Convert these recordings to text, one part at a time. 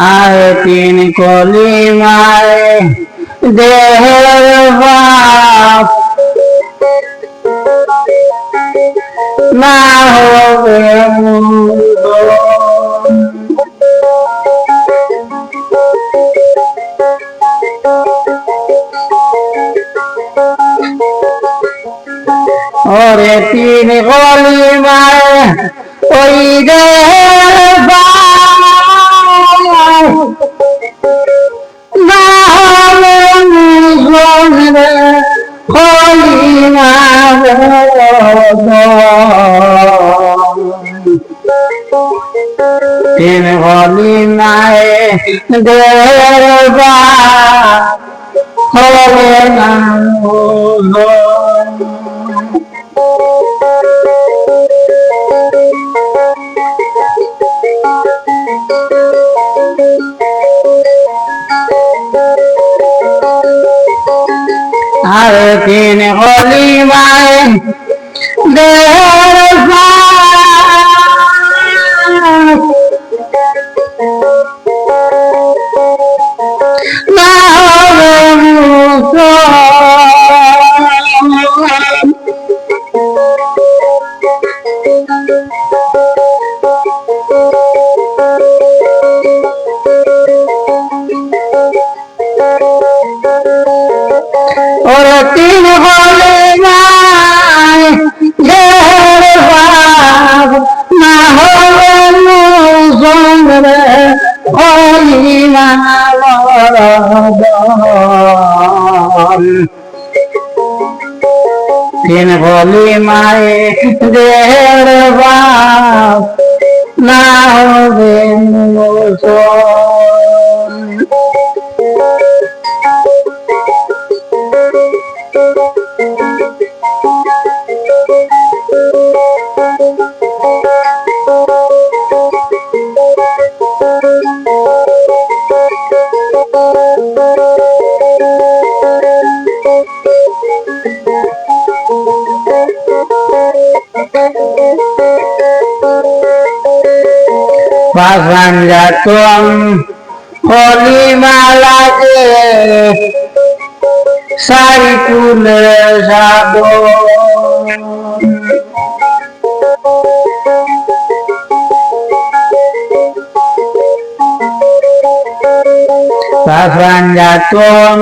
আর তিন কলিমায় দেহের বাপ না হবে ওরে তিন কলিমায় ওই দেহের বাপ না হবে মুসলরে কলিমা তিন কলিমায় দেহের বাপ হবে না আর তিন কলিমায় দেহের না হবে ওরে তিন কলিমায় দেহের বাপ না হবে মুসলরে কলিমা তিন কলিমায় দেহের বাপ না হবে মুসলমান পাশান জাতম কলিমা লাগে সারি ফুলের সাদর পাশান জাতম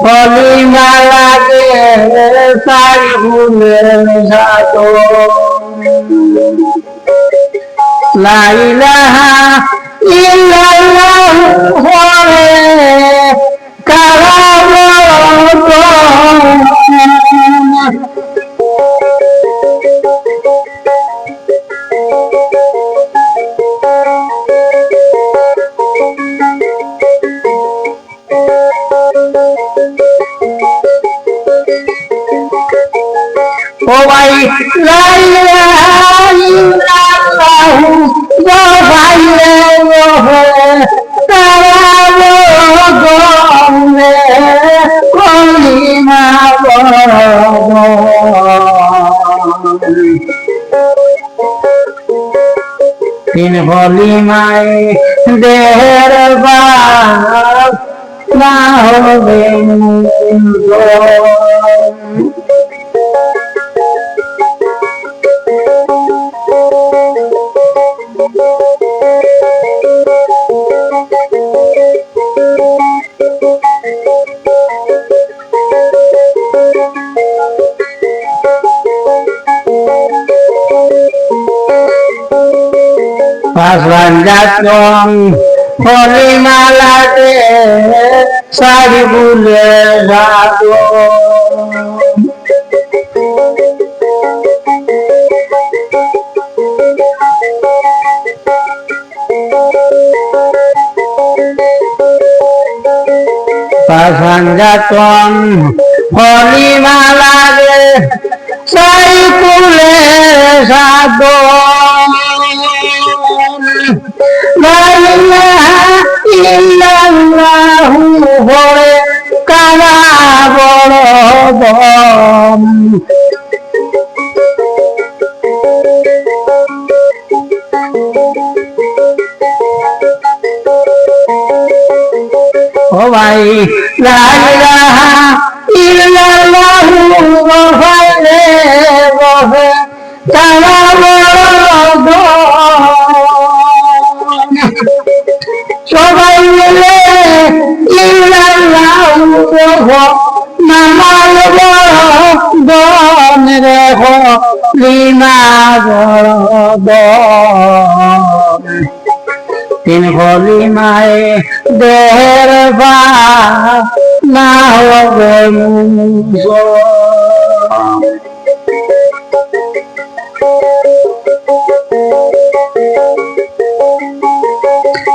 কলিমা লাগে সারি ফুলের সাদর লা ইলাহা ইল্লাল্লাহ হরে কালামত ও ভাই লা ইলাহা ইল্লাল্লাহ ভাইরে কারামে কলিমা তিন কলিমায় দেহের বাপ না হবে পাশান জাতম কলিমা লাগে সারি ফুলের সাদর পাশান জাতম কলিমা লাগে সারি ফুলের সাদর লা ইলাহা ইল্লাল্লাহু হরে কালা বড় বম ও ভাই লা ইলাহা ইল্লাল্লাহু গফারে গফে তারা বড় সবাই মিলে ইল্লাল্লাহু গফ নামাল বড় দন রেখো লিমা বড় দন তিন খলিমায় দেহের বা না হবে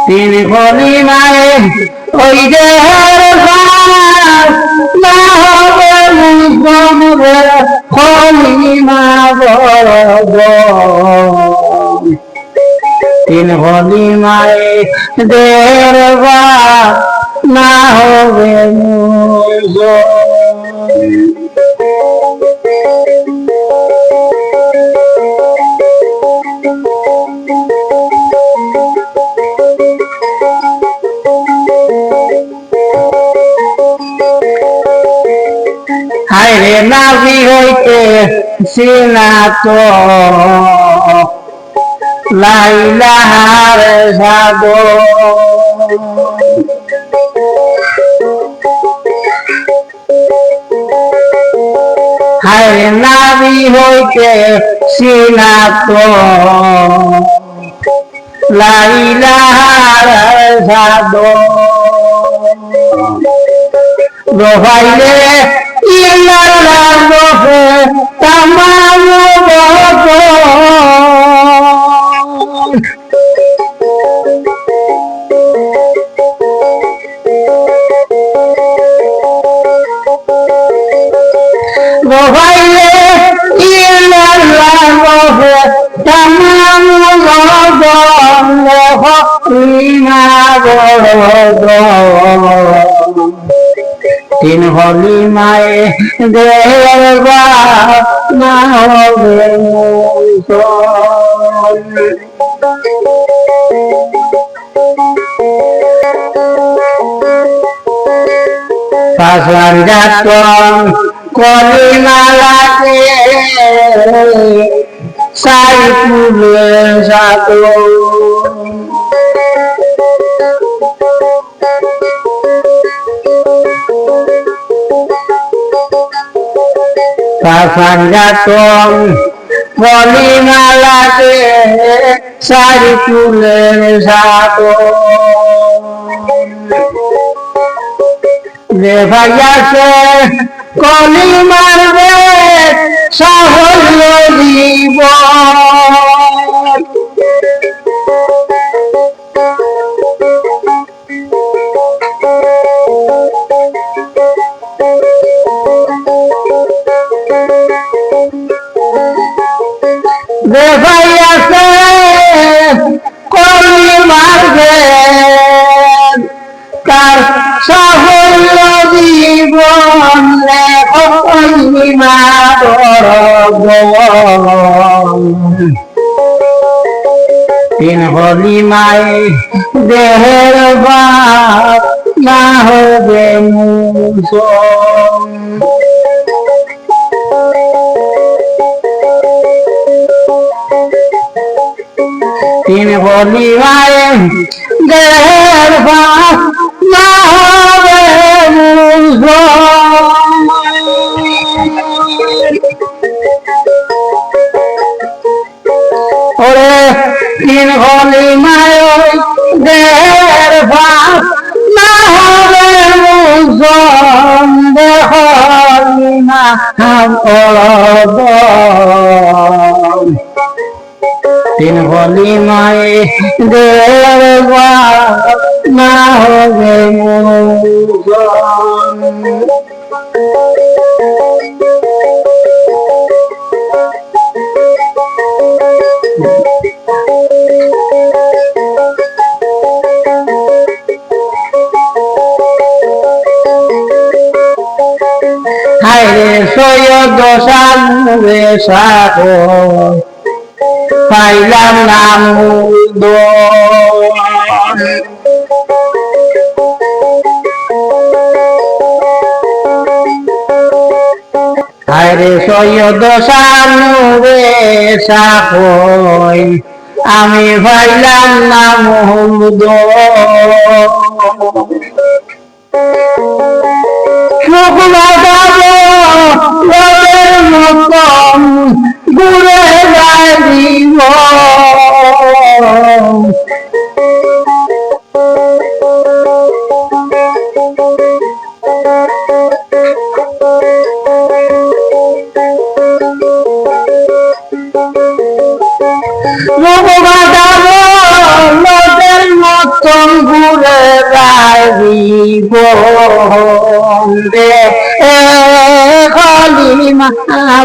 তিন খলিমায় ওই দেহের বা না হবে খলিমা বড় তিন খলিমায় দেহের বা না হবে হায়রে নাভি হইতে সিনাত লা ইলাহার সাগো হায়রে নাভি হইতে সিনাত লা ইলাহার সাগো রোহাইলে ইল্লাল্লাহ গফে তামাম বড় রোহাইলে ইল্লাল্লাহ গফে তামাম বড় লিমা বড় তিন খলিমায় দেহের বা না হবে পাশান যাতন কলিমালাকে সাই ফুলে সাত পাশান যাতন কলিমালাকে সাই ফুলে সাত যে ভাইয়াছে কলিমার বেদ সাহল দিব যে ভাইয়াছে কলিমার বেদ তার সাহল জীবন কলিমা তিন খলিমায় দেহের বাপ না হবে মুসলমান তিন খলিমায় দেহের বাপ না হবে ওরে তিন খলিমায় দেহের বাপ না হবে মুসলমান খলিমা তিন খলিমায় দেহের বাপ না হবে মুসলমান হায়রে সৈয়দ সানুরে সাগো পাইলাম নাম হায়রে সৈয়দ শানুরে সাকই আমি ভাইলাম না মোহাম্মদ শুকনা যাব রবের মতন ঘুরে যায় দিব নদের মতন ঘুরে যাইব রে কলিমা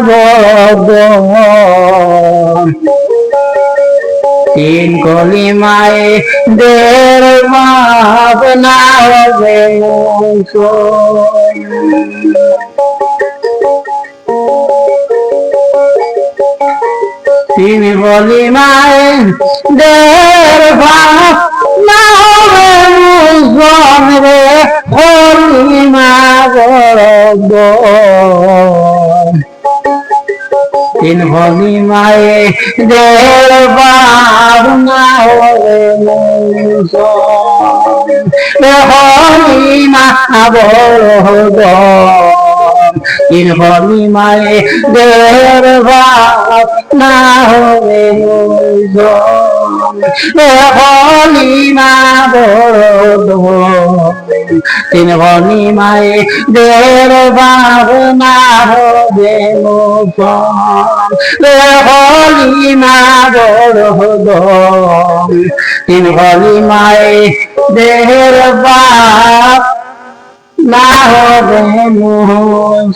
বদ তিন কলিমায় দের ভাবনা হবে তিন কলিমায় দের ভাবনা হবে মুসলমান রে কলিমা বদ তিন কলিমায় দের ভাবনা হবে কলিমা বদ তিন কলিমায় দের ভাবনা হবে কলিমা বদ তিন কলিমায় দের ভাবনা হবে কলিমা বদ তিন কলিমায় দের ভাবনা হবে মুসলমান